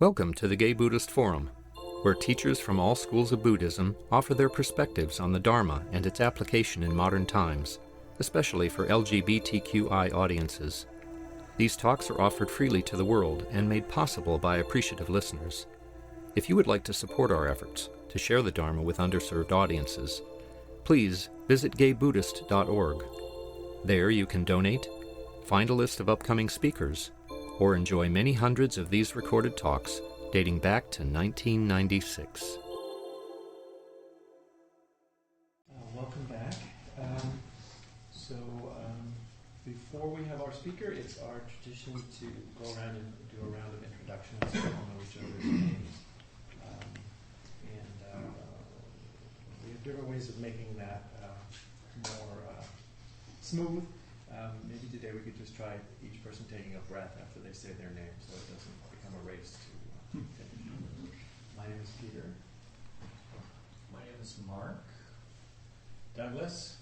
Welcome to the Gay Buddhist Forum, where teachers from all schools of Buddhism offer their perspectives on the Dharma and its application in modern times, especially for LGBTQI audiences. These talks are offered freely to the world and made possible by appreciative listeners. If you would like to support our efforts to share the Dharma with underserved audiences, please visit gaybuddhist.org. There you can donate, find a list of upcoming speakers, or enjoy many hundreds of these recorded talks dating back to 1996. Welcome back. Before we have our speaker, it's our tradition to go around and do a round of introductions so we all know each other's names. We have different ways of making that more smooth. Maybe today we could just try each person taking a breath after they say their name so it doesn't become a race to finish. My name is Peter. My name is Mark. Douglas.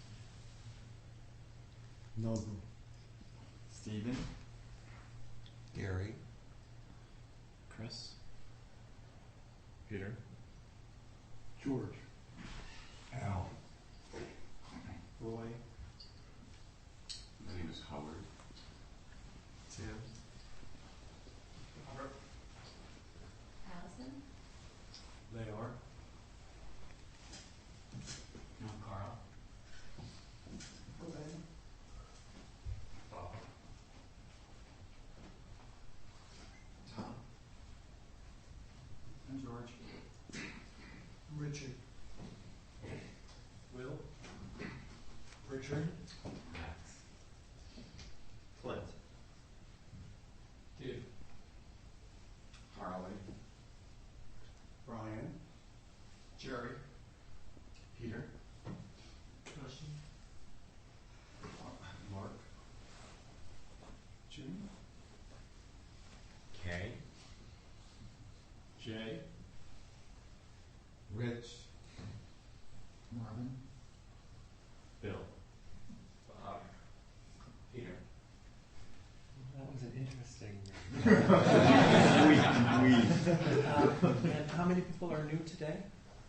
Noble. Stephen. Gary. Chris. Peter. George. Al. Roy. My name is Hubbard. Tim. Robert. Allison. Leor. Carl. Bob. Tom. I'm George. Richard. Will. Richard. Max. Clint. Dude. Harley. Brian. Jerry. Peter. Christian. Mark. Jim. Kay. Jay. Rich. Marvin. Bill. Bob. Peter. That was an interesting. And how many people are new today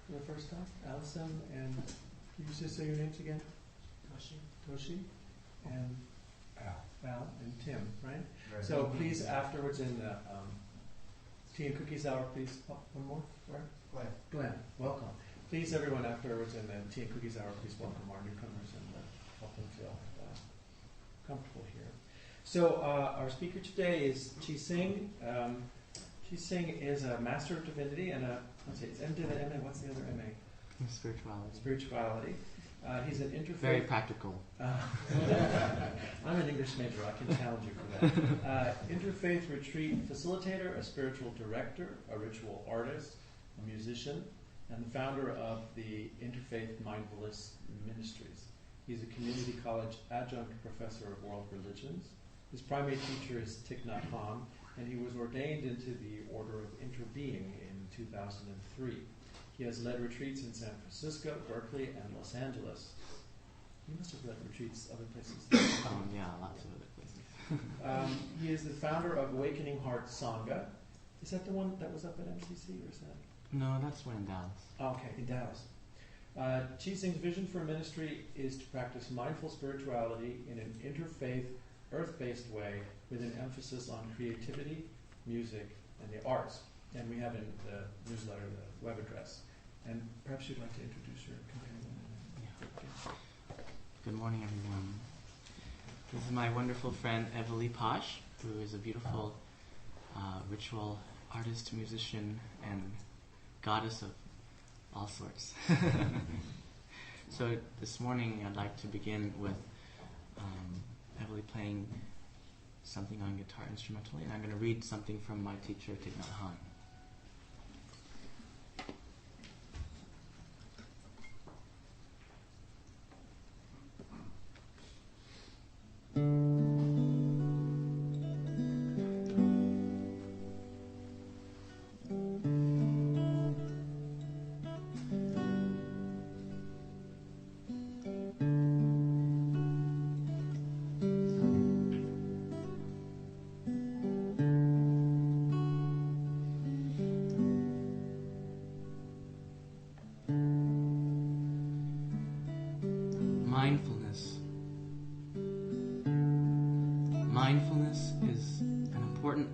for the first time? Allison and can you just say your names again? Toshi, and Al and Tim, right? So please afterwards in the tea and cookies hour, please. Oh, one more, right? Glenn, welcome. Please, everyone, afterwards in the tea and cookies hour, please welcome our newcomers and help them feel comfortable here. So our speaker today is ChiSing. ChiSing is a Master of Divinity and what's the other MA? Spirituality. He's an interfaith. Very practical. I'm an English major. I can challenge you for that. Interfaith retreat facilitator, a spiritual director, a ritual artist, a musician, and the founder of the Interfaith Mindfulness Ministries. He's a community college adjunct professor of world religions. His primate teacher is Thich Nhat Hanh, and he was ordained into the Order of Interbeing in 2003. He has led retreats in San Francisco, Berkeley, and Los Angeles. He must have led retreats other places. Yeah, lots of other places. He is the founder of Awakening Heart Sangha. Is that the one that was up at MCC, or is that? No, that's one in Dallas. Okay, in Dallas. ChiSing's vision for ministry is to practice mindful spirituality in an interfaith, earth-based way with an emphasis on creativity, music, and the arts. And we have in the newsletter the web address. And perhaps you'd like to introduce your companion. Yeah. Good morning, everyone. This is my wonderful friend Evely Posh, who is a beautiful ritual artist, musician, and goddess of all sorts. So this morning I'd like to begin with Evely playing something on guitar instrumentally, and I'm going to read something from my teacher Thich Nhat Hanh.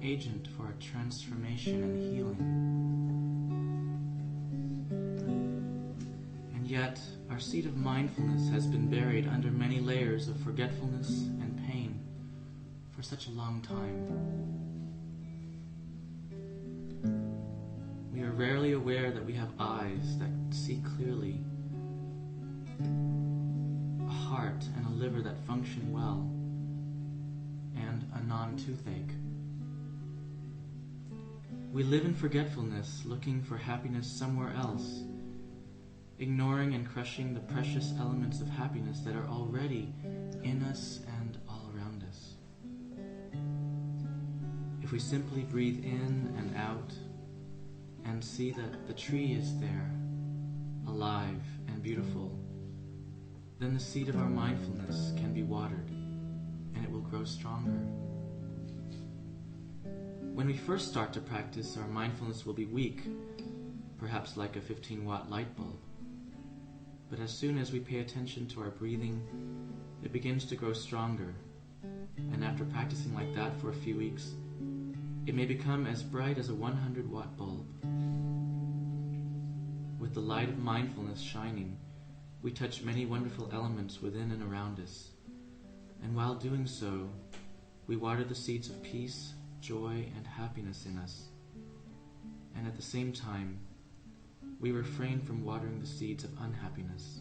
agent for transformation and healing. And yet, our seed of mindfulness has been buried under many layers of forgetfulness and pain for such a long time. We are rarely aware that we have eyes that see clearly, a heart and a liver that function well, and a non-toothache. We live in forgetfulness, looking for happiness somewhere else, ignoring and crushing the precious elements of happiness that are already in us and all around us. If we simply breathe in and out and see that the tree is there, alive and beautiful, then the seed of our mindfulness can be watered and it will grow stronger. When we first start to practice, our mindfulness will be weak, perhaps like a 15-watt light bulb. But as soon as we pay attention to our breathing, it begins to grow stronger. And after practicing like that for a few weeks, it may become as bright as a 100-watt bulb. With the light of mindfulness shining, we touch many wonderful elements within and around us. And while doing so, we water the seeds of peace, joy, and happiness in us. And at the same time, we refrain from watering the seeds of unhappiness.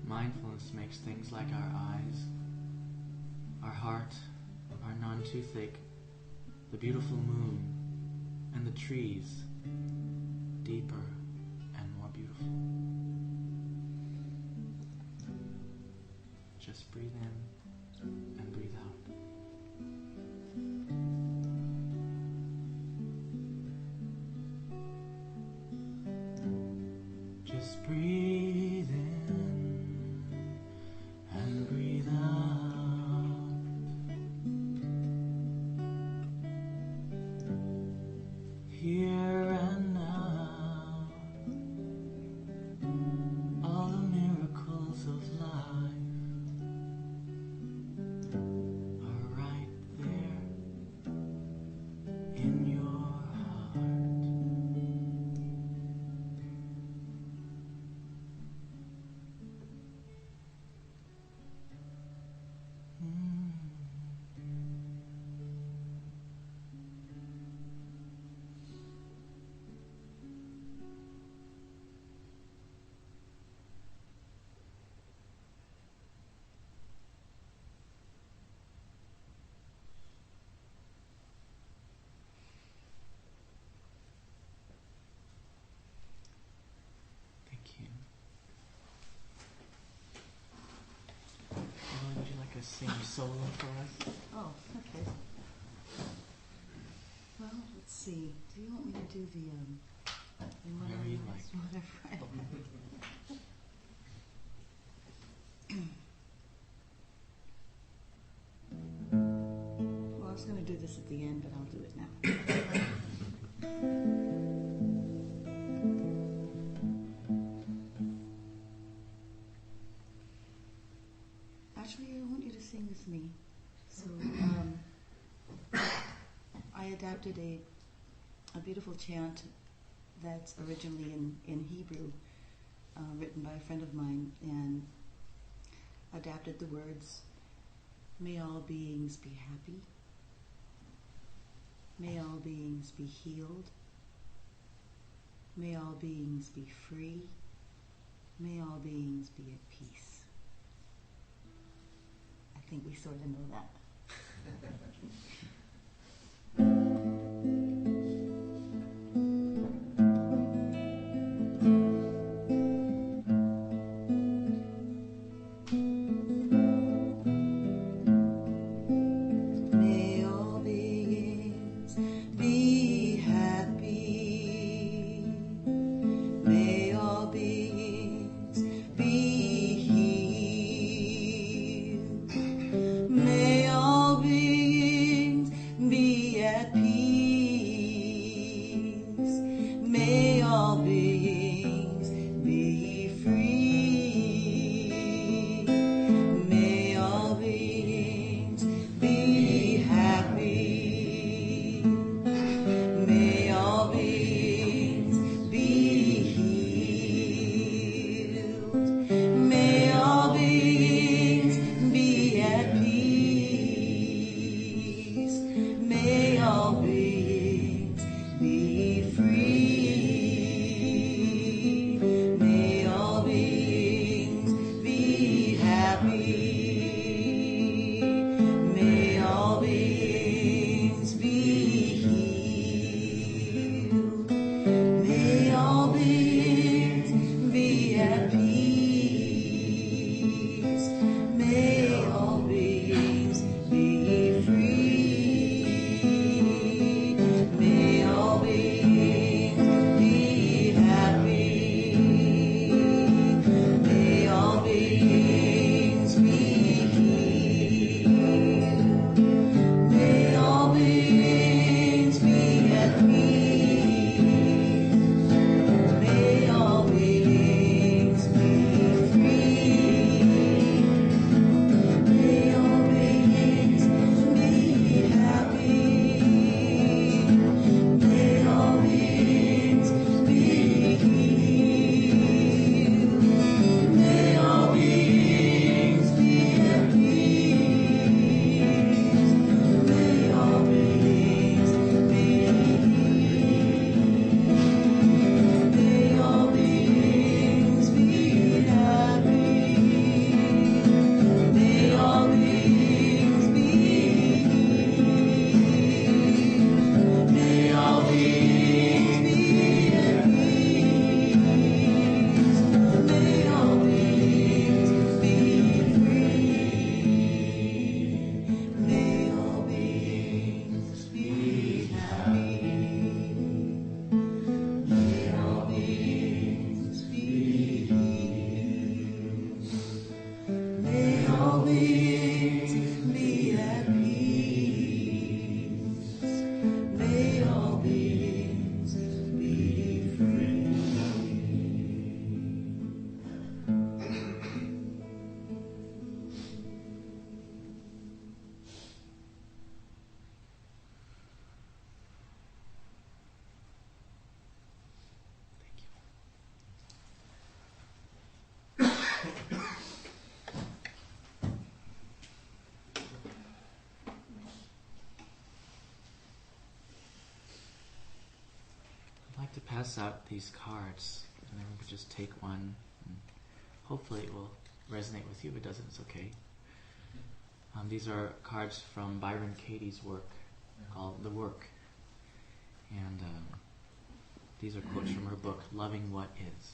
Mindfulness makes things like our eyes, our heart, our non-toothache, the beautiful moon, and the trees deeper and more beautiful. Just breathe in and breathe out. Just breathe in and breathe out. Here and now, all the miracles of life are right there in your heart. Thank you. Emily, would you like to sing solo for us? Oh, okay. Well, let's see. Do you want me to do the Whatever you like. Whatever I Well, I was going to do this at the end, but I'll do it now. Actually, I want you to sing with me. So, I adapted a beautiful chant that's originally in Hebrew, written by a friend of mine, and adapted the words, "May all beings be happy. May all beings be healed. May all beings be free. May all beings be at peace." I think we sort of know that. May all beings be happy. pass out these cards, and everyone could just take one, and hopefully it will resonate with you. If it doesn't, it's okay. These are cards from Byron Katie's work called The Work. And these are quotes from her book, Loving What Is.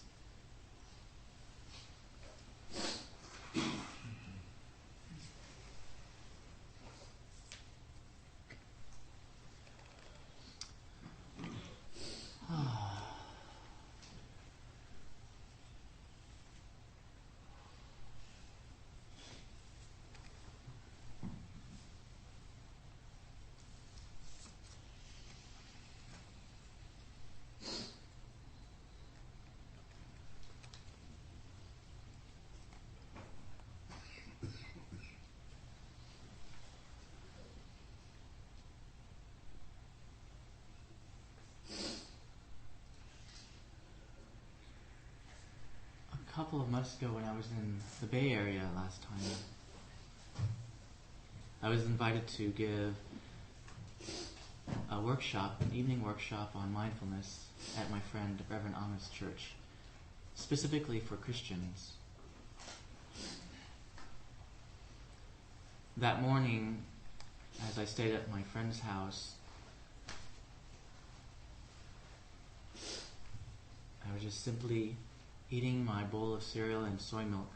A couple of months ago when I was in the Bay Area last time, I was invited to give a workshop, an evening workshop on mindfulness at my friend Reverend Ahmed's church, specifically for Christians. That morning, as I stayed at my friend's house, I was just simply eating my bowl of cereal and soy milk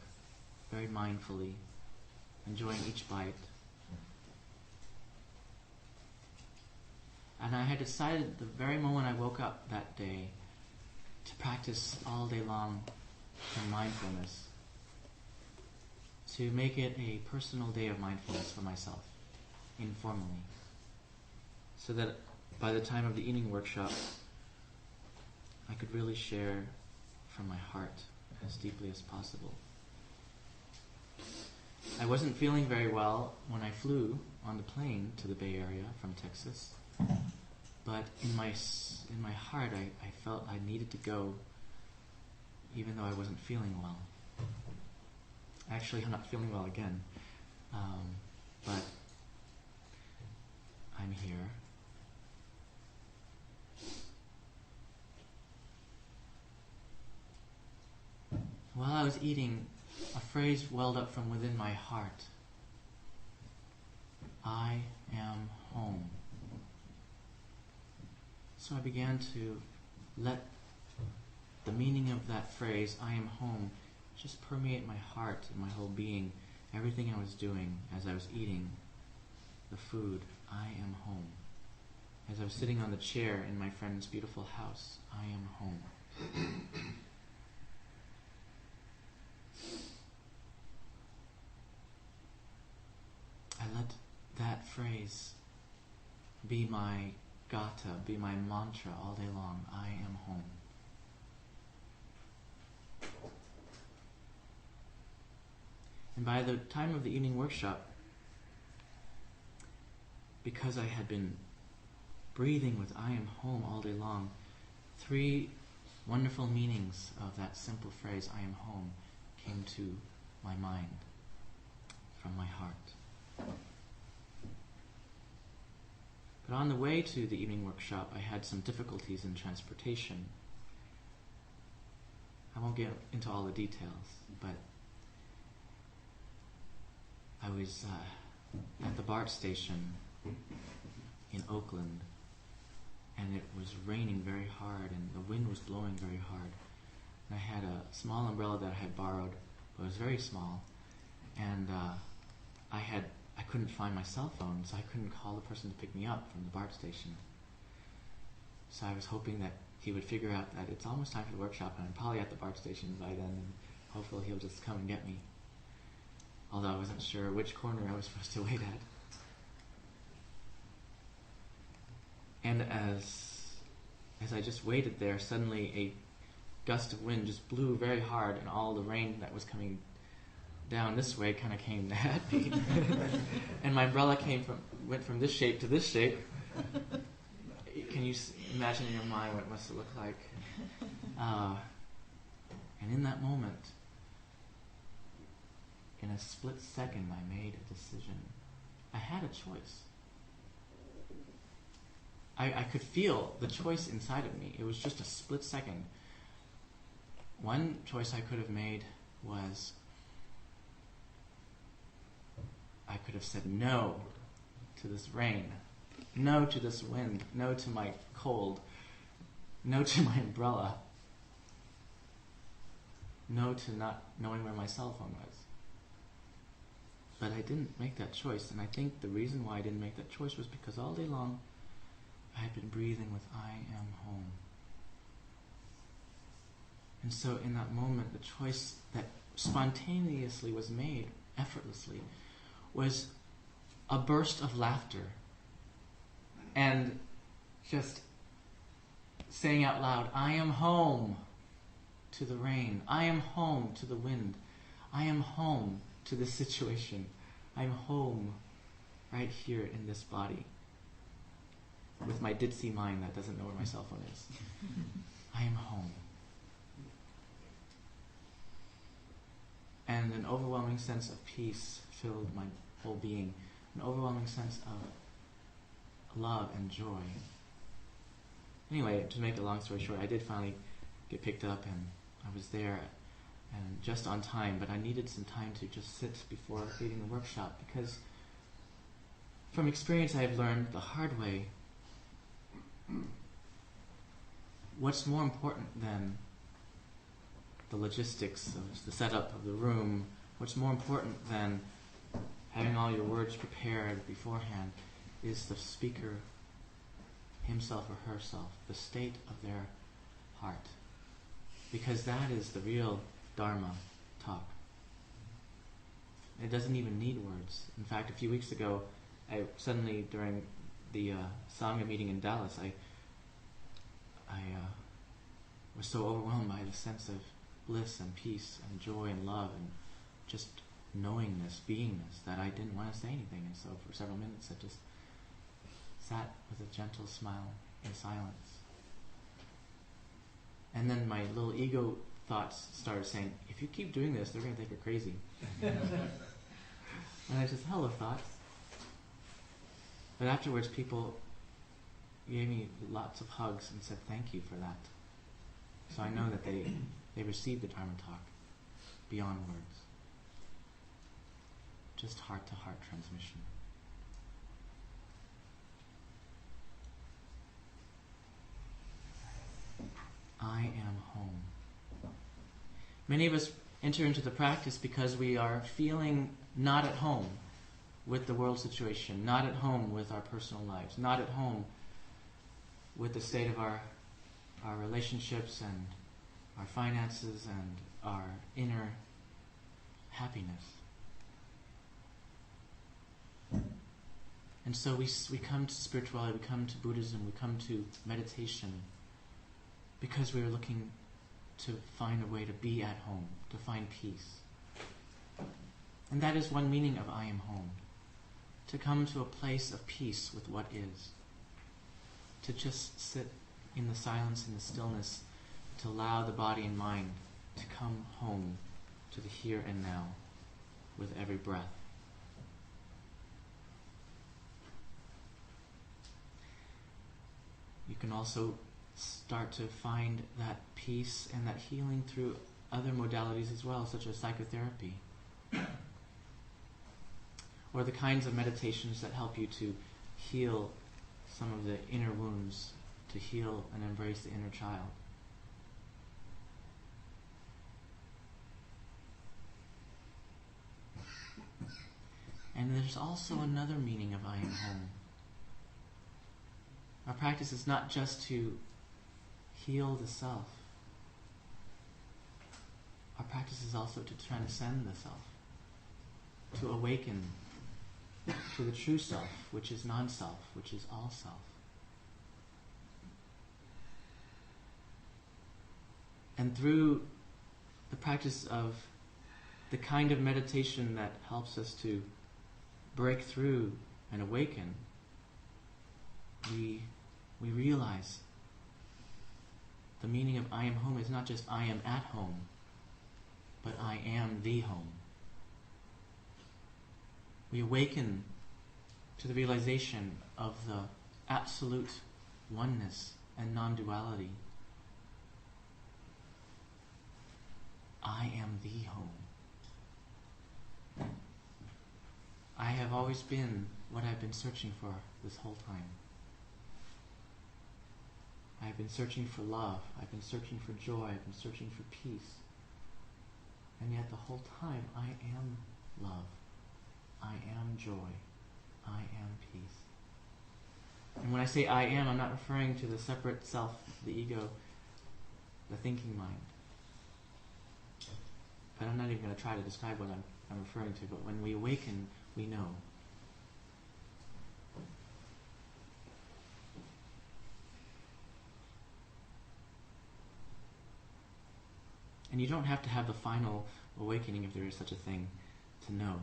very mindfully, enjoying each bite. And I had decided the very moment I woke up that day to practice all day long in mindfulness, to make it a personal day of mindfulness for myself, informally, so that by the time of the evening workshop, I could really share from my heart as deeply as possible. I wasn't feeling very well when I flew on the plane to the Bay Area from Texas, but in my heart I felt I needed to go even though I wasn't feeling well. Actually, I'm not feeling well again, but I'm here. While I was eating, a phrase welled up from within my heart. I am home. So I began to let the meaning of that phrase, I am home, just permeate my heart and my whole being, everything I was doing as I was eating the food. I am home. As I was sitting on the chair in my friend's beautiful house, I am home. I let that phrase be my gata, be my mantra all day long. I am home. And by the time of the evening workshop, because I had been breathing with I am home all day long, 3 wonderful meanings of that simple phrase, I am home, came to my mind from my heart. But on the way to the evening workshop, I had some difficulties in transportation. I won't get into all the details, but I was at the BART station in Oakland, and it was raining very hard, and the wind was blowing very hard. And I had a small umbrella that I had borrowed, but it was very small, and I couldn't find my cell phone, so I couldn't call the person to pick me up from the BART station. So I was hoping that he would figure out that it's almost time for the workshop, and I'm probably at the BART station by then, and hopefully he'll just come and get me. Although I wasn't sure which corner I was supposed to wait at. And as I just waited there, suddenly a gust of wind just blew very hard, and all the rain that was coming down this way kind of came at me. And my umbrella went from this shape to this shape. Can you imagine in your mind what it must have looked like? And in that moment, in a split second, I made a decision. I had a choice. I could feel the choice inside of me. It was just a split second. One choice I could have made was I could have said no to this rain, no to this wind, no to my cold, no to my umbrella, no to not knowing where my cell phone was. But I didn't make that choice, and I think the reason why I didn't make that choice was because all day long I had been breathing with I am home. And so in that moment, the choice that spontaneously was made, effortlessly, was a burst of laughter and just saying out loud, I am home to the rain. I am home to the wind. I am home to this situation. I'm home right here in this body with my ditzy mind that doesn't know where my cell phone is. I am home. And an overwhelming sense of peace filled my whole being. An overwhelming sense of love and joy. Anyway, to make a long story short, I did finally get picked up, and I was there and just on time, but I needed some time to just sit before leading the workshop, because from experience I have learned the hard way what's more important than the logistics of the setup of the room, what's more important than having all your words prepared beforehand is the speaker himself or herself, the state of their heart. Because that is the real Dharma talk. It doesn't even need words. In fact, a few weeks ago, I suddenly, during the Sangha meeting in Dallas, I was so overwhelmed by the sense of bliss and peace and joy and love and just knowingness, beingness, that I didn't want to say anything. And so for several minutes I just sat with a gentle smile in silence. And then my little ego thoughts started saying, if you keep doing this, they're going to think you're crazy. And I just, hello thoughts. But afterwards people gave me lots of hugs and said thank you for that. So I know that they received the Dharma talk beyond words. Just heart-to-heart transmission. I am home. Many of us enter into the practice because we are feeling not at home with the world situation, not at home with our personal lives, not at home with the state of our relationships and our finances and our inner happiness. And so we come to spirituality, we come to Buddhism, we come to meditation because we are looking to find a way to be at home, to find peace. And that is one meaning of I am home. To come to a place of peace with what is. To just sit in the silence and the stillness, to allow the body and mind to come home to the here and now with every breath. You can also start to find that peace and that healing through other modalities as well, such as psychotherapy. Or the kinds of meditations that help you to heal some of the inner wounds, to heal and embrace the inner child. And there's also another meaning of I am home. Our practice is not just to heal the self. Our practice is also to transcend the self, to awaken to the true self, which is non-self, which is all self. And through the practice of the kind of meditation that helps us to break through and awaken, we realize the meaning of I am home is not just I am at home, but I am the home. We awaken to the realization of the absolute oneness and non-duality. I am the home. I have always been what I've been searching for this whole time. I've been searching for love. I've been searching for joy. I've been searching for peace. And yet the whole time I am love. I am joy. I am peace. And when I say I am, I'm not referring to the separate self, the ego, the thinking mind. But I'm not even going to try to describe what I'm referring to. But when we awaken, we know. And you don't have to have the final awakening, if there is such a thing, to know.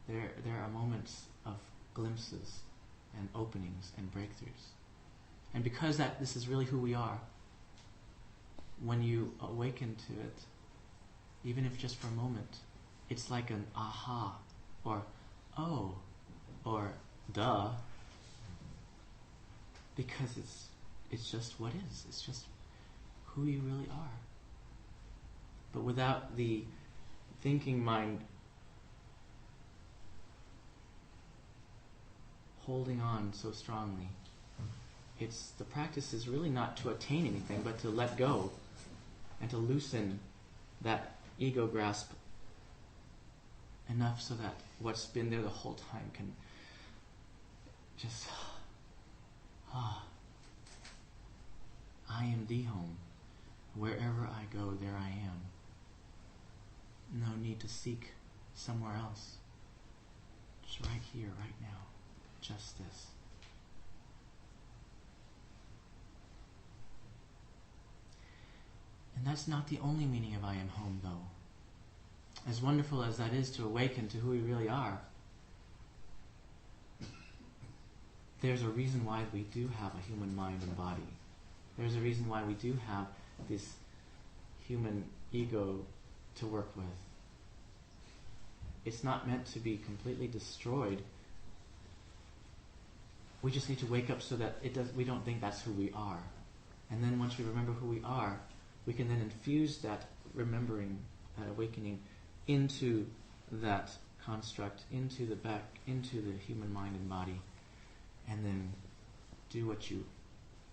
There are moments of glimpses and openings and breakthroughs. And because this is really who we are, when you awaken to it, even if just for a moment, it's like an aha, or oh, or duh, because it's just what is. It's just who you really are. But without the thinking mind holding on so strongly, the practice is really not to attain anything, but to let go and to loosen that ego grasp enough so that what's been there the whole time can just, I am the home. Wherever I go, there I am. No need to seek somewhere else. Just right here, right now. Just this. And that's not the only meaning of I am home, though. As wonderful as that is to awaken to who we really are, there's a reason why we do have a human mind and body. There's a reason why we do have this human ego to work with. It's not meant to be completely destroyed. We just need to wake up so that we don't think that's who we are. And then once we remember who we are, we can then infuse that remembering, that awakening, into that construct, into the human mind and body, and then do what you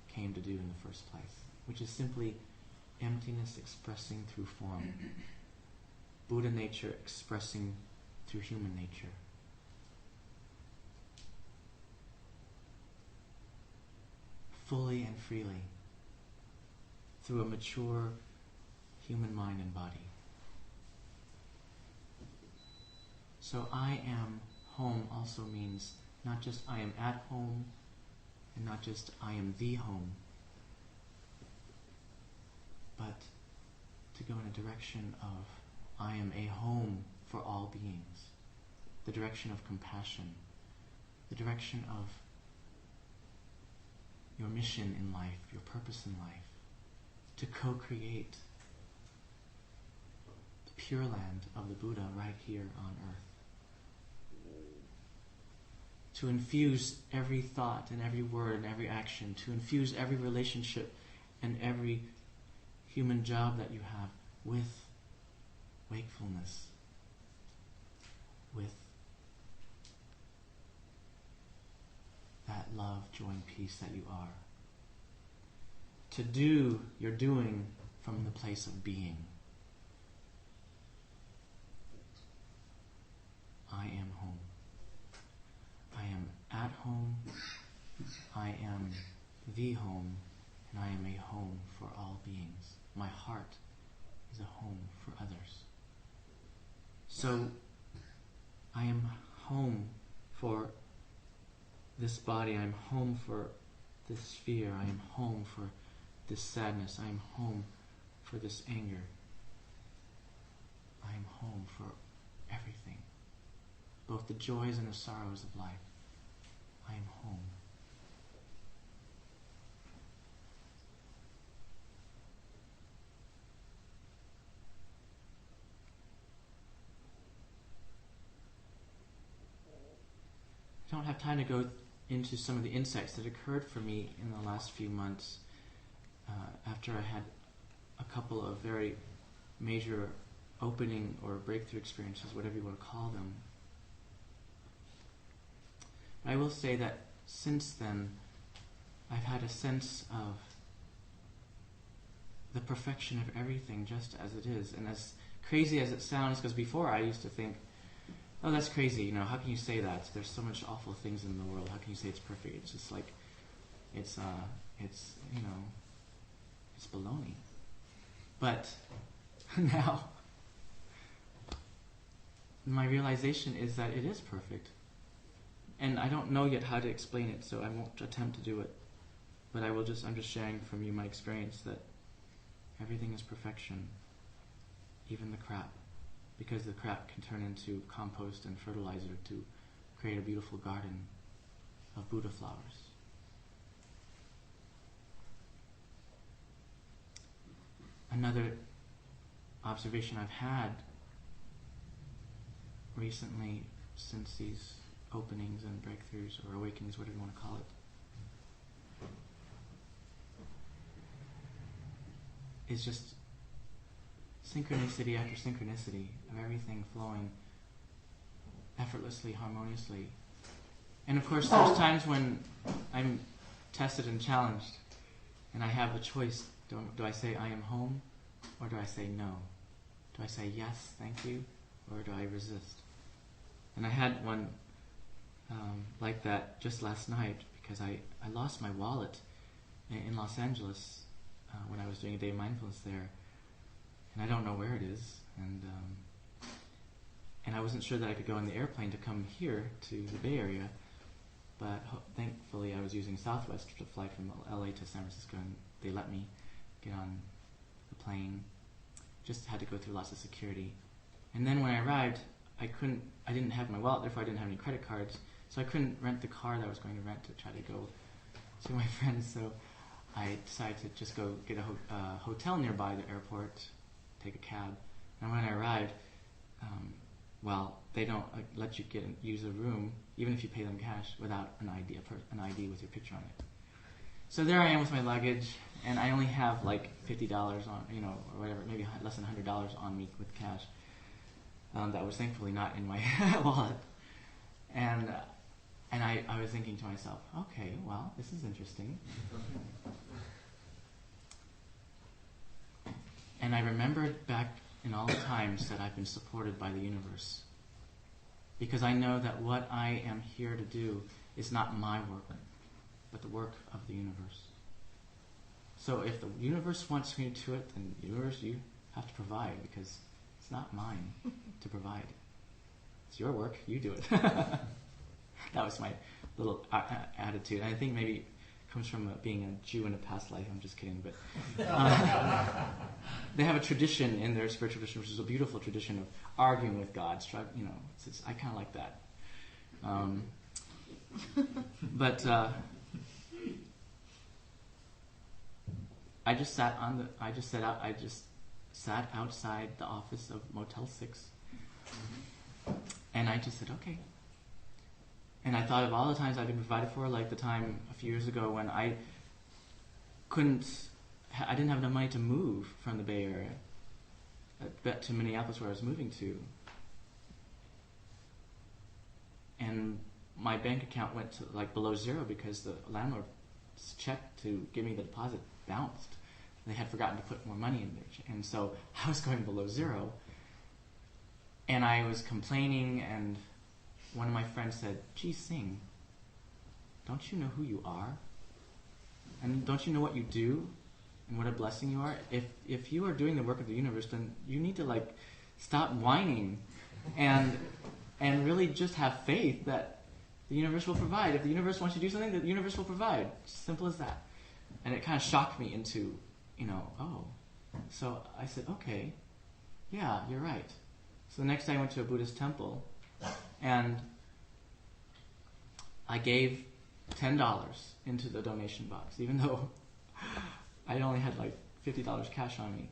came to do in the first place, which is simply emptiness expressing through form. Buddha nature expressing through human nature. Fully and freely through a mature human mind and body. So I am home also means not just I am at home and not just I am the home, but to go in a direction of I am a home for all beings, the direction of compassion, the direction of your mission in life, your purpose in life, to co-create the pure land of the Buddha right here on earth. To infuse every thought and every word and every action, to infuse every relationship and every human job that you have with wakefulness, with that love, joy, and peace that you are. To do your doing from the place of being. I am home. I am at home. I am the home. And I am a home for all beings. My heart is a home for others. So, I am home for this body. I am home for this fear. I am home for this sadness. I am home for this anger. I am home for everything. Both the joys and the sorrows of life. I am home. I don't have time to go into some of the insights that occurred for me in the last few months after I had a couple of very major opening or breakthrough experiences, whatever you want to call them. But I will say that since then, I've had a sense of the perfection of everything just as it is. And as crazy as it sounds, because before I used to think, oh, that's crazy, how can you say that? There's so much awful things in the world. How can you say it's perfect? It's just like, it's baloney. But now, my realization is that it is perfect. And I don't know yet how to explain it, so I won't attempt to do it. But I'm just sharing from you my experience that everything is perfection, even the crap. Because the crap can turn into compost and fertilizer to create a beautiful garden of Buddha flowers. Another observation I've had recently, since these openings and breakthroughs or awakenings, whatever you want to call it, is just synchronicity after synchronicity of everything flowing effortlessly, harmoniously. And of course, there's times when I'm tested and challenged, and I have a choice. Do I say I am home, or do I say no? Do I say yes, thank you, or do I resist? And I had one like that just last night, because I lost my wallet in Los Angeles when I was doing a day of mindfulness there, and I don't know where it is, and I wasn't sure that I could go on the airplane to come here to the Bay Area, but thankfully I was using Southwest to fly from LA to San Francisco, and they let me get on the plane. Just had to go through lots of security. And then when I arrived, I didn't have my wallet, therefore I didn't have any credit cards, so I couldn't rent the car that I was going to rent to try to go see my friends. So I decided to just go get a hotel nearby the airport, take a cab. And when I arrived, they don't let you use a room, even if you pay them cash, without an ID with your picture on it. So there I am with my luggage, and I only have like $50 on, or whatever, maybe less than $100 on me with cash. That was thankfully not in my wallet. And I was thinking to myself, okay, well, this is interesting. And I remembered back in all the times that I've been supported by the universe. Because I know that what I am here to do is not my work, but the work of the universe. So if the universe wants me to do it, then universe, you have to provide, because it's not mine to provide. It's your work, you do it. That was my little attitude. I think maybe it comes from being a Jew in a past life. I'm just kidding, but they have a tradition in their spiritual tradition, which is a beautiful tradition of arguing with God. I kind of like that. But I just sat outside the office of Motel 6, and I just said, okay. And I thought of all the times I've been provided for, like the time a few years ago when I didn't have enough money to move from the Bay Area to Minneapolis, where I was moving to. And my bank account went to below zero because the landlord's check to give me the deposit bounced. They had forgotten to put more money in there. And so I was going below zero. And I was complaining, and one of my friends said, ChiSing, don't you know who you are? And don't you know what you do? And what a blessing you are? If you are doing the work of the universe, then you need to stop whining and really just have faith that the universe will provide. If the universe wants you to do something, the universe will provide. Simple as that. And it kind of shocked me into, oh. So I said, okay, yeah, you're right. So the next day I went to a Buddhist temple, and I gave $10 into the donation box, even though I only had $50 cash on me.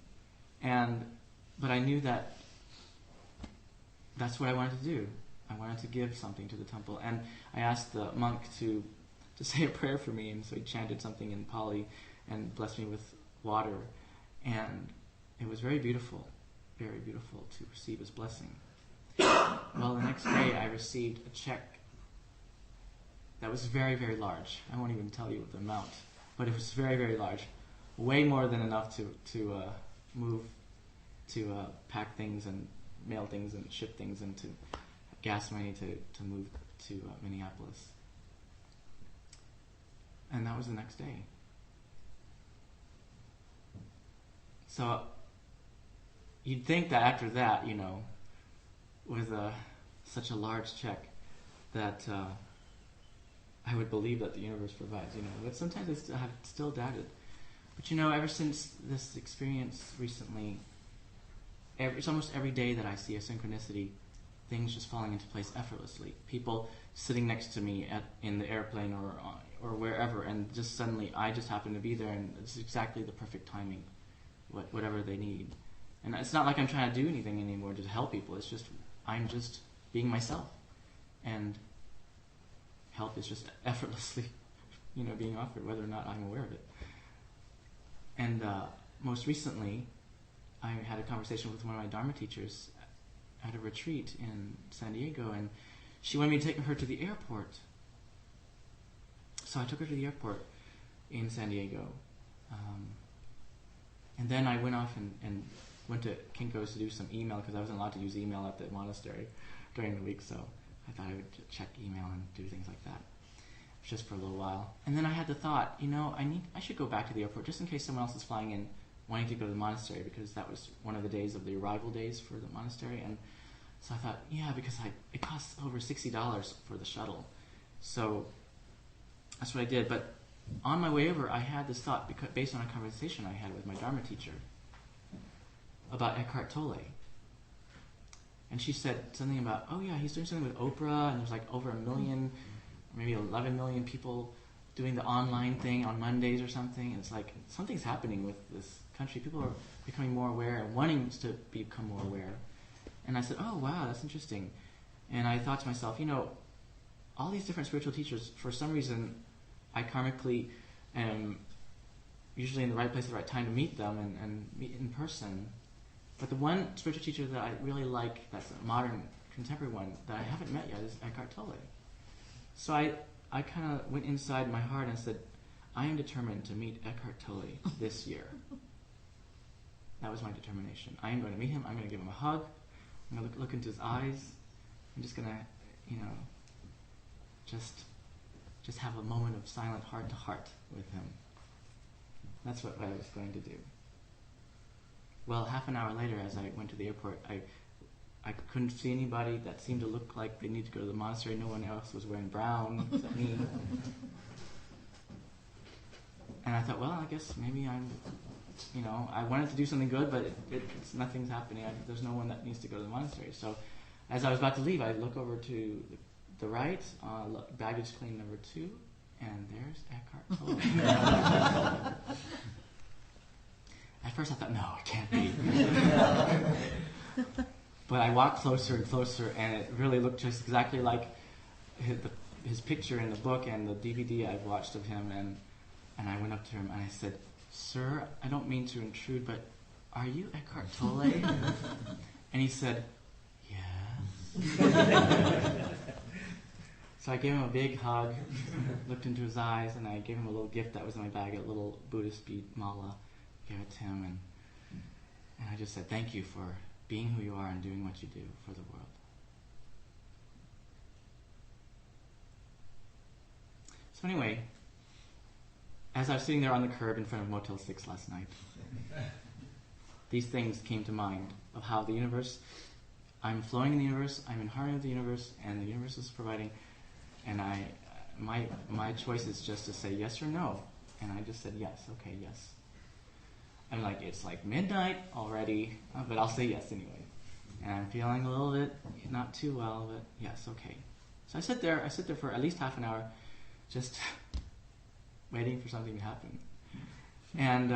But I knew that that's what I wanted to do. I wanted to give something to the temple. And I asked the monk to to say a prayer for me, and so he chanted something in Pali and blessed me with water, and it was very beautiful to receive his blessing. Well, the next day I received a check that was very, very large. I won't even tell you the amount, but it was very, very large, way more than enough to move, to pack things and mail things and ship things, and to gas money to move to Minneapolis. And that was the next day. So you'd think that after that, with such a large check, that I would believe that the universe provides, But sometimes I have still doubted. But ever since this experience recently, it's almost every day that I see a synchronicity, things just falling into place effortlessly. People sitting next to me in the airplane or wherever, and just suddenly I just happen to be there, and it's exactly the perfect timing, whatever they need. And it's not like I'm trying to do anything anymore to help people. It's just I'm just being myself, and help is just effortlessly, being offered, whether or not I'm aware of it. And most recently, I had a conversation with one of my Dharma teachers at a retreat in San Diego, and she wanted me to take her to the airport. So I took her to the airport in San Diego. And then I went off and went to Kinko's to do some email, because I wasn't allowed to use email at the monastery during the week, so I thought I would check email and do things like that, just for a little while. And then I had the thought, I should go back to the airport just in case someone else is flying in wanting to go to the monastery, because that was one of the days of the arrival days for the monastery. And so I thought, because it costs over $60 for the shuttle. So that's what I did. But on my way over, I had this thought, based on a conversation I had with my Dharma teacher about Eckhart Tolle. And she said something about, he's doing something with Oprah, and there's like over 1 million, maybe 11 million people doing the online thing on Mondays or something. And it's like something's happening with this country. People are becoming more aware and wanting to become more aware. And I said, oh, wow, that's interesting. And I thought to myself, all these different spiritual teachers, for some reason, I karmically am usually in the right place at the right time to meet them and meet in person. But the one spiritual teacher that I really like, that's a modern, contemporary one, that I haven't met yet, is Eckhart Tolle. So I kind of went inside my heart and said, I am determined to meet Eckhart Tolle this year. That was my determination. I am going to meet him. I'm going to give him a hug. I'm going to look into his eyes. I'm just going to, just have a moment of silent heart-to-heart with him. That's what I was going to do. Well, half an hour later, as I went to the airport, I couldn't see anybody that seemed to look like they needed to go to the monastery. No one else was wearing brown except me. And I thought, well, I guess maybe I wanted to do something good, but nothing's happening. There's no one that needs to go to the monastery. So as I was about to leave, I look over to the right, baggage claim number 2, and there's Eckhart Tolle. At first I thought, no, it can't be. But I walked closer and closer, and it really looked just exactly like his picture in the book and the DVD I've watched of him. And I went up to him and I said, "Sir, I don't mean to intrude, but are you Eckhart Tolle?" And he said, "Yes." So I gave him a big hug, looked into his eyes, and I gave him a little gift that was in my bag, a little Buddhist bead mala. Gave it to him, and I just said, "Thank you for being who you are and doing what you do for the world." So anyway, as I was sitting there on the curb in front of Motel 6 last night, these things came to mind of how the universe, I'm flowing in the universe, I'm in harmony with the universe, and the universe is providing, and my choice is just to say yes or no. And I just said yes, okay, yes. I'm like, it's like midnight already, but I'll say yes anyway. And I'm feeling a little bit not too well, but yes, okay. So I sit there for at least half an hour, just waiting for something to happen. And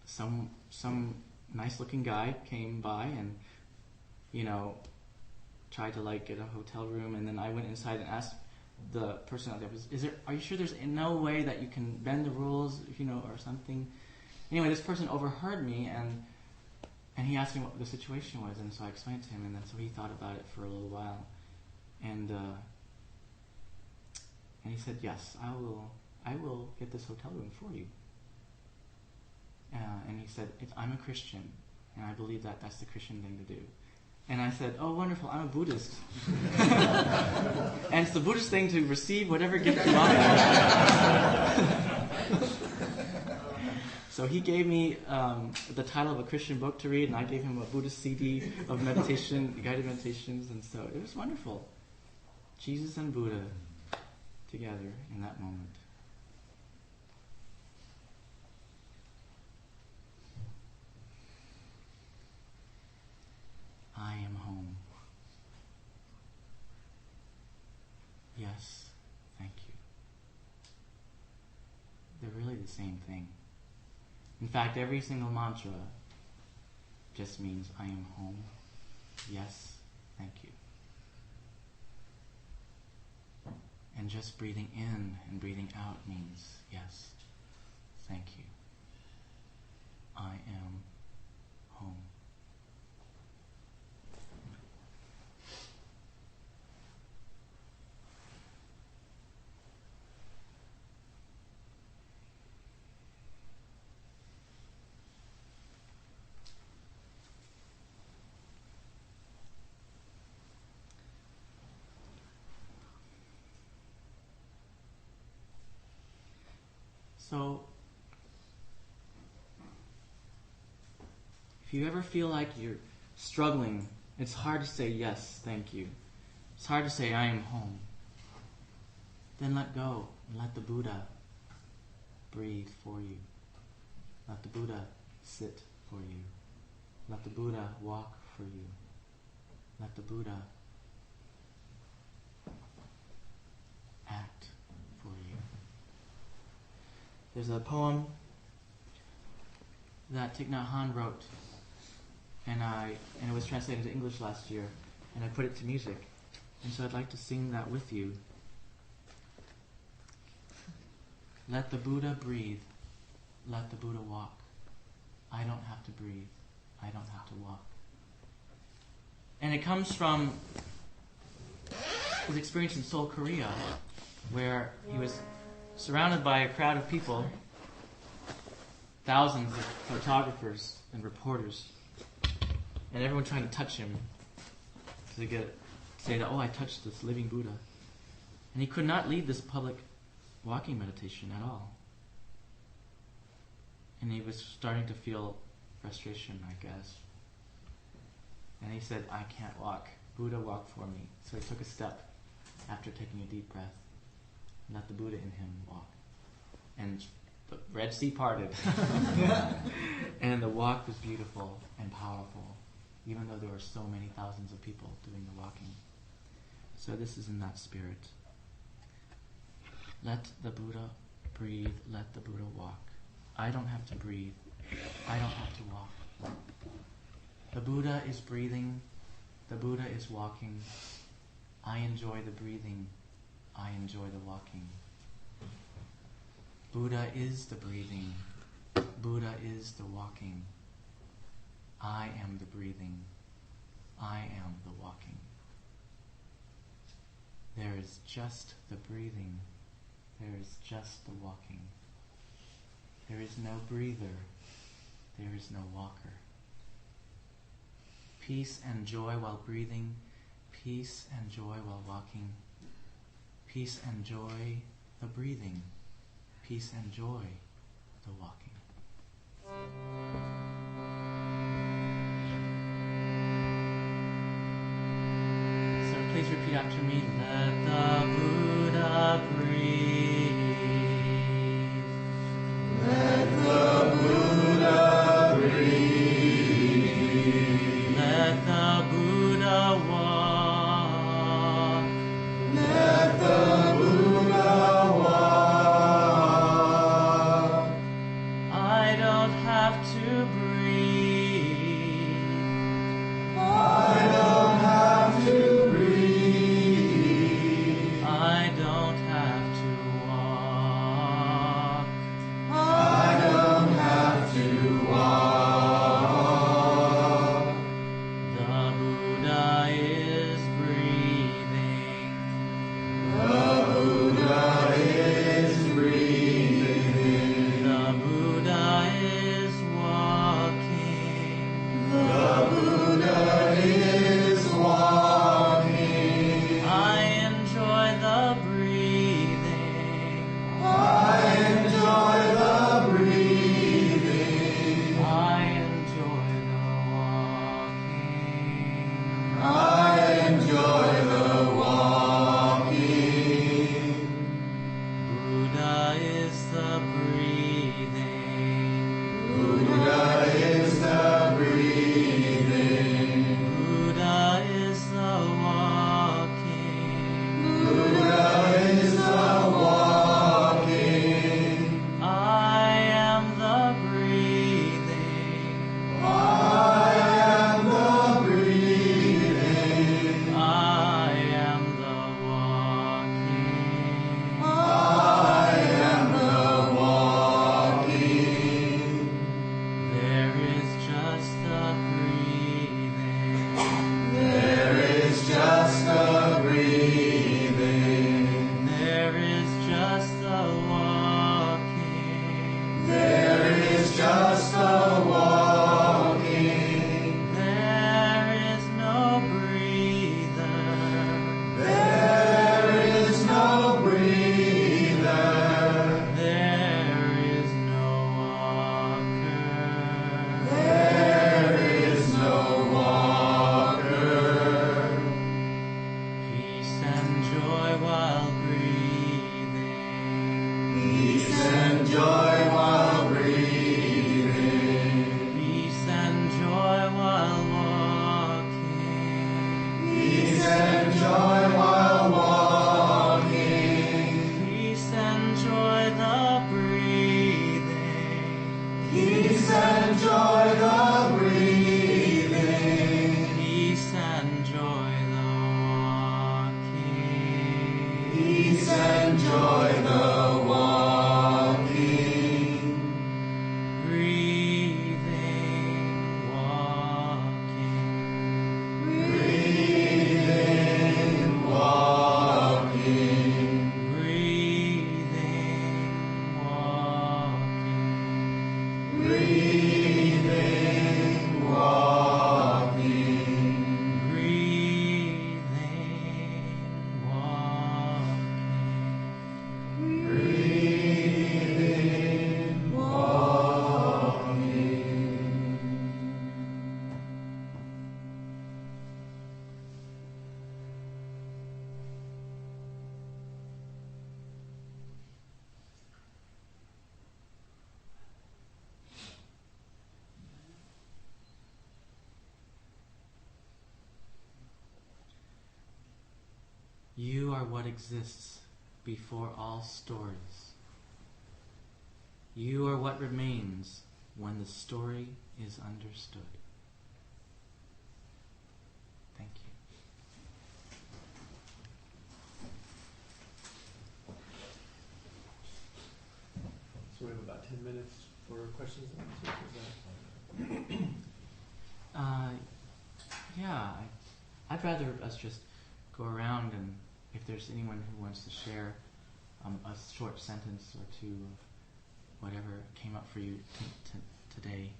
some nice-looking guy came by and, tried to get a hotel room, and then I went inside and asked the person out there was, are you sure there's no way that you can bend the rules, or something? Anyway, this person overheard me, and he asked me what the situation was, and so I explained to him, and then so he thought about it for a little while, and he said, yes, I will get this hotel room for you. And he said, I'm a Christian, and I believe that that's the Christian thing to do. And I said, oh, wonderful, I'm a Buddhist. And it's the Buddhist thing to receive whatever gift you offer. So he gave me the title of a Christian book to read, and I gave him a Buddhist CD of meditation, guided meditations, and so it was wonderful. Jesus and Buddha together in that moment. I am home. Yes, thank you. They're really the same thing. In fact, every single mantra just means I am home. Yes, thank you. And just breathing in and breathing out means yes, thank you. I am home. So, if you ever feel like you're struggling, it's hard to say yes, thank you. It's hard to say I am home. Then let go and let the Buddha breathe for you. Let the Buddha sit for you. Let the Buddha walk for you. Let the Buddha act for you. There's a poem that Thich Nhat Hanh wrote, and it was translated into English last year, and I put it to music. And so I'd like to sing that with you. Let the Buddha breathe. Let the Buddha walk. I don't have to breathe. I don't have to walk. And it comes from his experience in Seoul, Korea, where he was surrounded by a crowd of people, thousands of photographers and reporters, and everyone trying to touch him to say that, oh, I touched this living Buddha. And he could not lead this public walking meditation at all. And he was starting to feel frustration, I guess. And he said, I can't walk. Buddha, walk for me. So he took a step after taking a deep breath. Let the Buddha in him walk. And the Red Sea parted. And the walk was beautiful and powerful, even though there were so many thousands of people doing the walking. So this is in that spirit. Let the Buddha breathe. Let the Buddha walk. I don't have to breathe. I don't have to walk. The Buddha is breathing. The Buddha is walking. I enjoy the breathing. I enjoy the walking. Buddha is the breathing. Buddha is the walking. I am the breathing. I am the walking. There is just the breathing. There is just the walking. There is no breather. There is no walker. Peace and joy while breathing. Peace and joy while walking. Peace and joy the breathing. Peace and joy the walking. So please repeat after me. Let the Buddha breathe. Let the Buddha breathe. Let the Buddha walk. Let the Buddha walk. I don't have to breathe. I don't have to breathe. I don't are what exists before all stories. You are what remains when the story is understood. Thank you. So we have about 10 minutes for questions and answers. Is that Yeah, I'd rather us just go around, and if there's anyone who wants to share a short sentence or two of whatever came up for you today.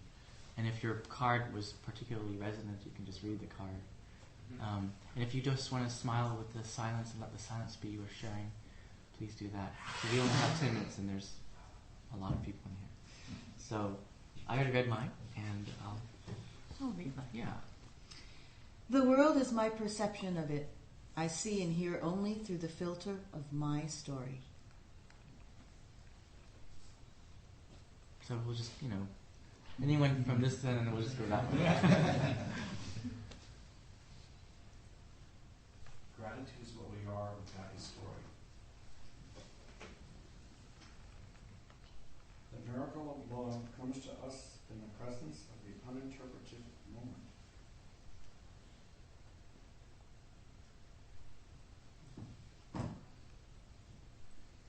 And if your card was particularly resonant, you can just read the card. And if you just want to smile with the silence and let the silence be your sharing, please do that. So we only have 10 minutes, and there's a lot of people in here. So I already read mine, and I'll read mine. Yeah. The world is my perception of it. I see and hear only through the filter of my story. So we'll just, anyone from this end, and then we'll just go that way. Gratitude is what we are without a story. The miracle of love comes to us in the presence of the uninterpreted moment.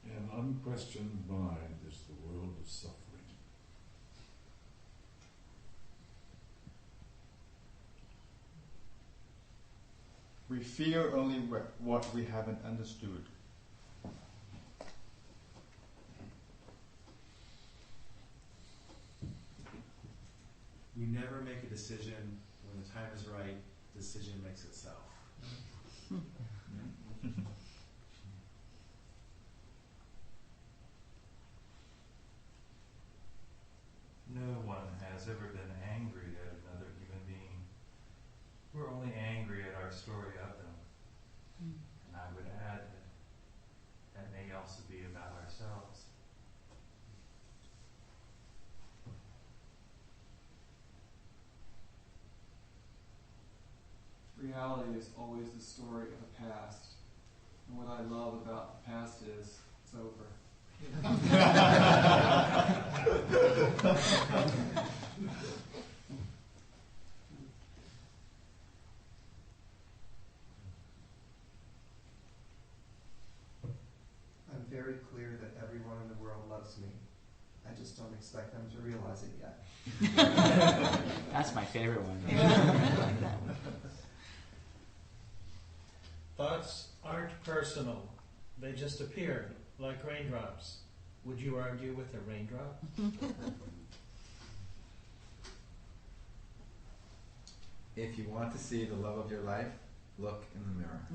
An unquestioned mind is the world of suffering. We fear only what we haven't understood. We never make a decision when the time is right. The decision makes itself. No one has ever been angry at another human being. We're only angry at our story of them. And I would add that may also be about ourselves. Reality is always the story of the past. And what I love about the past is it's over. I'm very clear that everyone in the world loves me. I just don't expect them to realize it yet. That's my favorite one. I like that one. Thoughts aren't personal. They just appear like raindrops. Would you argue with a raindrop? If you want to see the love of your life, look in the mirror.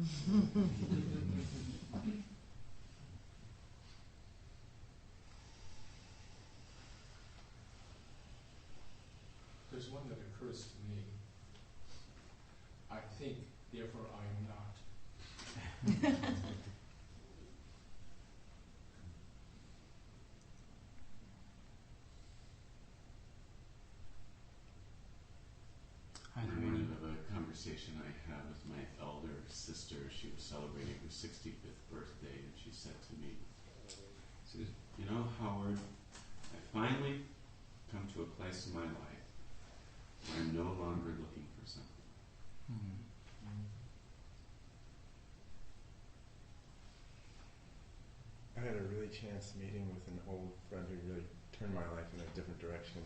There's one that occurs to me. I think, therefore I am not. One of a conversation I had with my elder sister. She was celebrating her 65th birthday, and she said to me, she said, "You know, Howard, I finally come to a place in my life where I'm no longer looking for something." I had a really chance meeting with an old friend who really turned my life in a different direction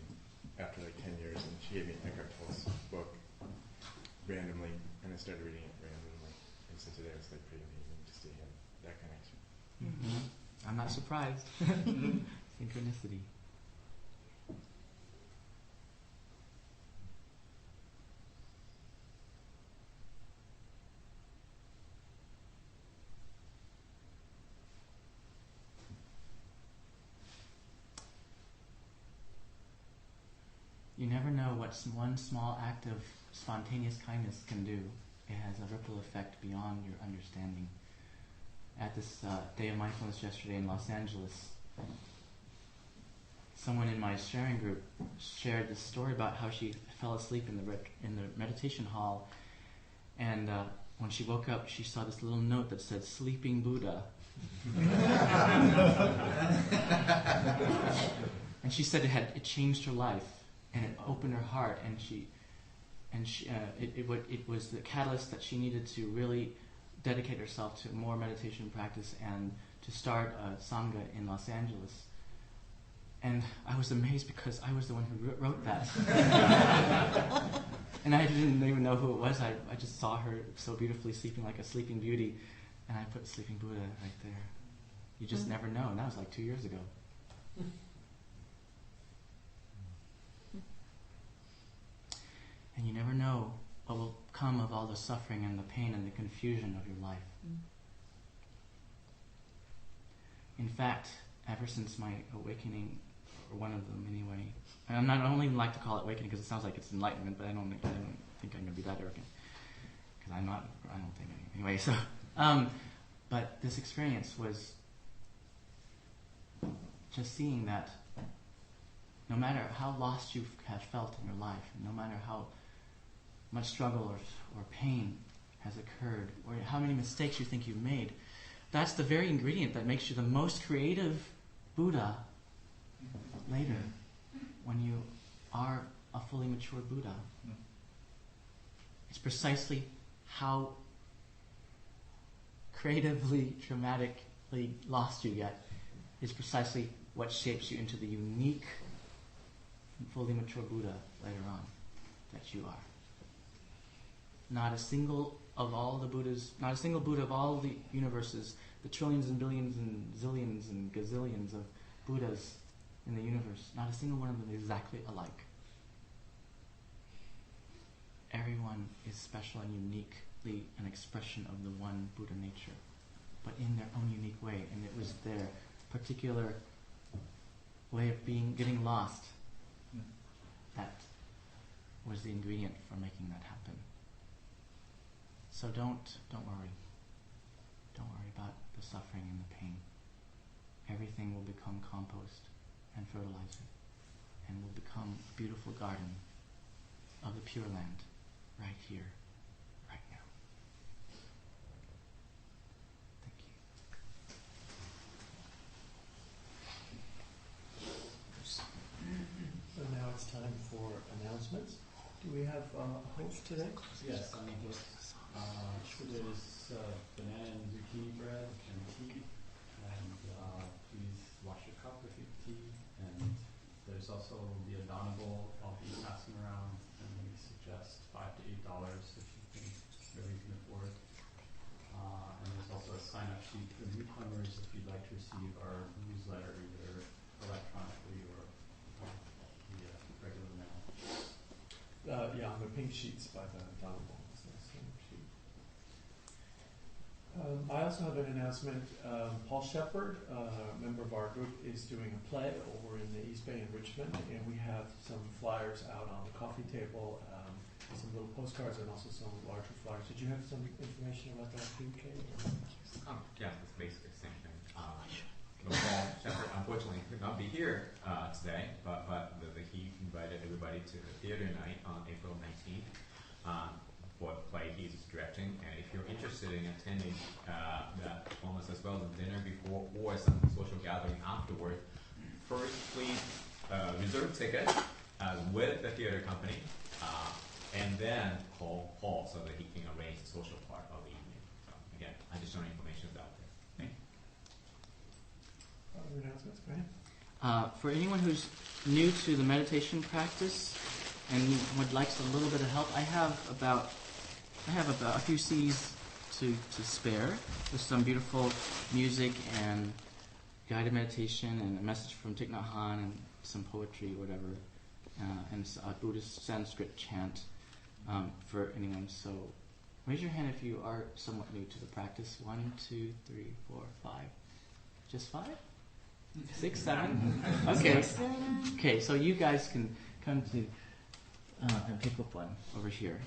after like 10 years, and she gave me Eckhart Tolle's book randomly, and I started reading it randomly, and so today was like pretty amazing to see that connection. Mm-hmm. I'm not surprised. Synchronicity. You never know what one small act of spontaneous kindness can do. It has a ripple effect beyond your understanding. At this day of mindfulness yesterday in Los Angeles, someone in my sharing group shared this story about how she fell asleep in the meditation hall, and when she woke up, she saw this little note that said, "Sleeping Buddha." And she said it changed her life, and it opened her heart, and it was the catalyst that she needed to really dedicate herself to more meditation practice and to start a Sangha in Los Angeles. And I was amazed because I was the one who wrote that. And I didn't even know who it was. I just saw her so beautifully sleeping like a sleeping beauty, and I put Sleeping Buddha right there. You just never know, and that was like 2 years ago. And you never know what will come of all the suffering and the pain and the confusion of your life. In fact, ever since my awakening, or one of them anyway, and I don't even like to call it awakening because it sounds like it's enlightenment, but I don't think I'm going to be that arrogant. Because I don't think anyway. So, but this experience was just seeing that no matter how lost you have felt in your life, no matter how much struggle or pain has occurred, or how many mistakes you think you've made, that's the very ingredient that makes you the most creative Buddha later, when you are a fully mature Buddha. It's precisely how creatively, dramatically lost you get is precisely what shapes you into the unique, fully mature Buddha later on that you are. Not a single of all the Buddhas, not a single Buddha of all the universes, the trillions and billions and zillions and gazillions of Buddhas in the universe, not a single one of them is exactly alike. Everyone is special and uniquely an expression of the one Buddha nature, but in their own unique way, and it was their particular way of getting lost that was the ingredient for making that happen. So don't worry. Don't worry about the suffering and the pain. Everything will become compost and fertilizer, and will become a beautiful garden of the Pure Land right here, right now. Thank you. So now it's time for announcements. Do we have a host today? Yes, I'm the host. There's banana and zucchini bread and tea, and please wash your cup with your tea. And there's also the Adana bowl I'll be passing around, and we suggest $5 to $8 if you think you can afford. And there's also a sign-up sheet for newcomers if you'd like to receive our newsletter either electronically or via regular mail. On the pink sheets by the Adana bowl. I also have an announcement. Paul Shepard, a member of our group, is doing a play over in the East Bay in Richmond, and we have some flyers out on the coffee table, some little postcards, and also some larger flyers. Did you have some information about that too, Kate? Yeah, it's basically the same thing. Paul Shepard unfortunately could not be here today, but he invited everybody to the theater night on April 19th. For the play he's directing, and if you're interested in attending that performance as well as dinner before or some social gathering afterward, first please reserve tickets with the theater company, and then call Paul so that he can arrange the social part of the evening. So again, additional information is out there. Thank you. Other announcements, go ahead. For anyone who's new to the meditation practice and would like a little bit of help, I have about a few CDs to spare with some beautiful music and guided meditation and a message from Thich Nhat Hanh and some poetry, whatever, and a Buddhist Sanskrit chant for anyone. So raise your hand if you are somewhat new to the practice. 1, 2, 3, 4, 5. Just 5? 6, 7? Okay. Okay, so you guys can come to and pick up one over here.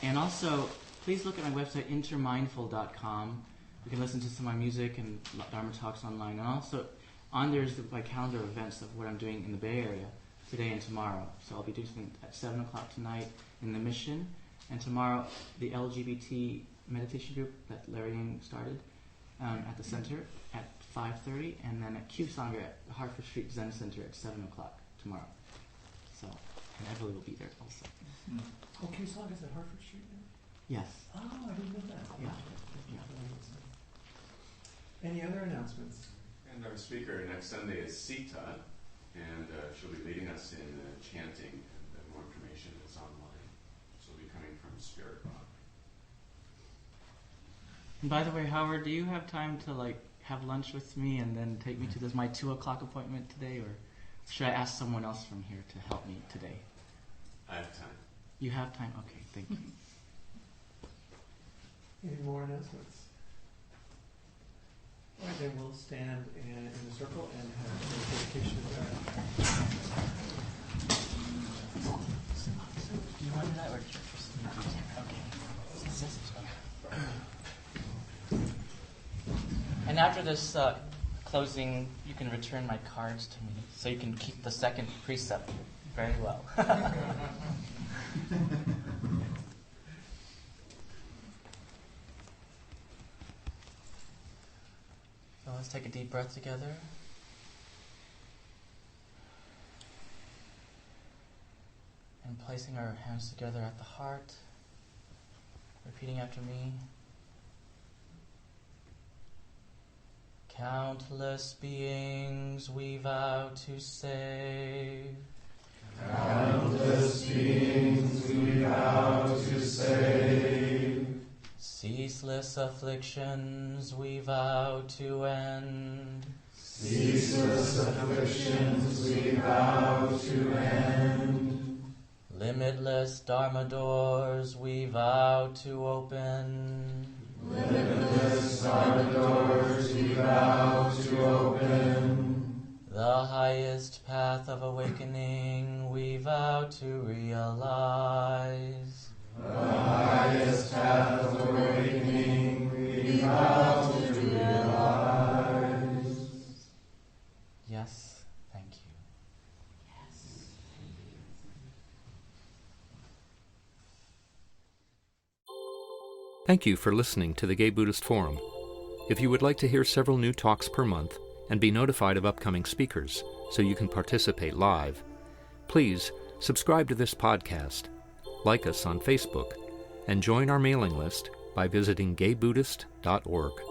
And also, please look at my website, intermindful.com. You can listen to some of my music and Dharma talks online. And also, on there's my calendar of events of what I'm doing in the Bay Area today and tomorrow. So I'll be doing something at 7 o'clock tonight in the Mission. And tomorrow, the LGBT meditation group that Larry Yang started at the center at 5:30, and then at ChiSing at the Hartford Street Zen Center at 7 o'clock tomorrow. So, and Evelyn will be there also. Oh, ChiSing is at Hartford Street now? Yes. Oh, I didn't know that. Yeah. Any other announcements? And our speaker next Sunday is Sita, and she'll be leading us in chanting, and more information is online. She'll be coming from Spirit Rock. And by the way, Howard, do you have time to have lunch with me and then take me to my 2 o'clock appointment today, or should I ask someone else from here to help me today? I have time. You have time? Okay, thank you. Any more announcements? All right, then we'll stand in a circle and have a dedication of God. Do you want to do that or just okay. And after this closing, you can return my cards to me, so you can keep the second precept very well. So let's take a deep breath together. And placing our hands together at the heart, repeating after me. Countless beings we vow to save. Countless beings we vow to save. Ceaseless afflictions we vow to end. Ceaseless afflictions we vow to end. Limitless Dharma doors we vow to open. Limitless Dharma doors we vow to open. The highest path of awakening we vow to realize. The highest path of awakening we vow to realize. Yes, thank you. Thank you for listening to the Gay Buddhist Forum. If you would like to hear several new talks per month and be notified of upcoming speakers so you can participate live, please subscribe to this podcast, like us on Facebook, and join our mailing list by visiting gaybuddhist.org.